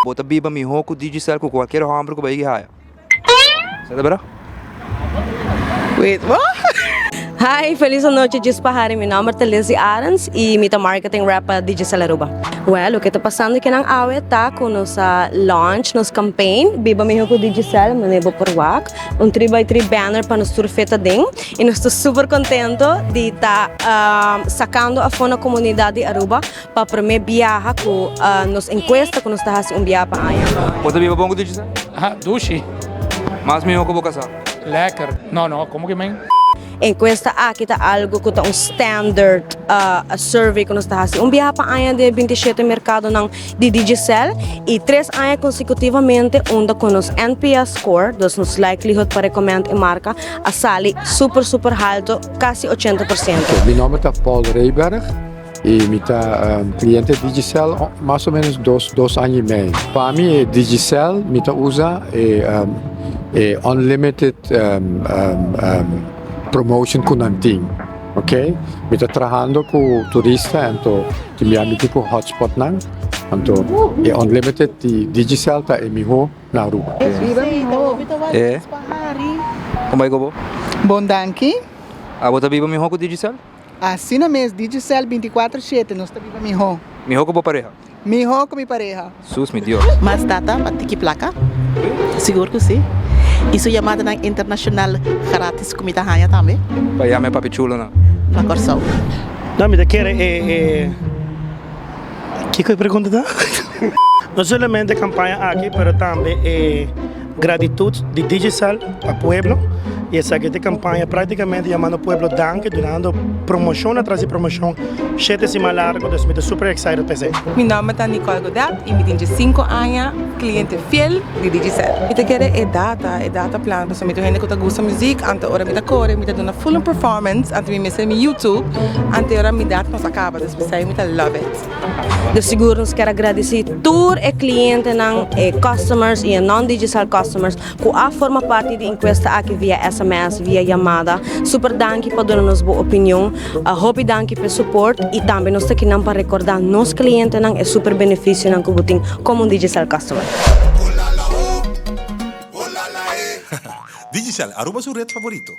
Bota Biba Miho com Digicel com qualquer hambro que vai ir. Sabe, bro? Wait, what? Hi, feliz noite dispahari. Meu nome é Lizzie Arens e mita marketing rep para Digicel Aruba. Well, o que está passando aqui ng awet tá com nossa launch, nossa campaign, Biba Miho com Digicel, manebo por WAC, 3x3 banner para nos surfeta din. E nós estamos super contento de estar sacando a fona comunidade de Aruba para primeiro viajar com nos encuesta que nós está fazendo viagem para aí. Bota Biba bom com Digicel? Ah, dushi. Mas Miho com boca só. Lekker. No, como que man? Encuesta aqui tá algo que tá standard survey que nós está fazendo. Viaja para aí de 27 mercado de Digicel e 3 anos consecutivamente onde com nos NPS score, dos nos likelihood para recomendar a marca, a sali super alto, quase 80%. Meu nome é Paul Reiberg e meu cliente Digicel mais ou menos 2 anos e meio. Para mim, Digicel, eu usa unlimited promotion com nanting, ok? Eu estou trabalhando com turista, então tinha tipo hotspot nang, então unlimited di Digicel tá emiho na rua. É. Como é que eu vou? Bom danke. Bota Biba Miho com Digicel? Assim na mês, Digicel 24/7, nós estamos Biba Miho. Miho com boa pareja? Miho com minha pareja. Sus, meu Deus. Mas data patiki placa? Seguro que sim. Isso é chamada na internacional grátis comida raia também. Vai me papi chulo não. Na Corsão. Não, me quer que pergunta tá? Não somente campanha aqui, mas também gratitude de Digicel ao pueblo. E essa campanha praticamente chamando o pueblo danke, dando promoção atrás de promoção, 7 semanas largo, então estou super excited para isso. Meu nome é Nicole Godat e me tenho 5 anos, cliente fiel de Digicel. Eu quero data plan, então me tenho gente que gosta de música, ante hora me dá core, me dá uma full performance, ante me no YouTube, ante hora me dá nos acaba, então me dá love it. De seguro nos quero agradecer todos os clientes, customers e non-Digicel customers que a forma parte de encuesta aqui via SMS, via chamada. Super danke para dar-nos boa opinião, hobby danke para suporte e também nós aqui para recordar nos clientes é super benefício que botem como Digicel customer. Digicel, Aruba su red favorito.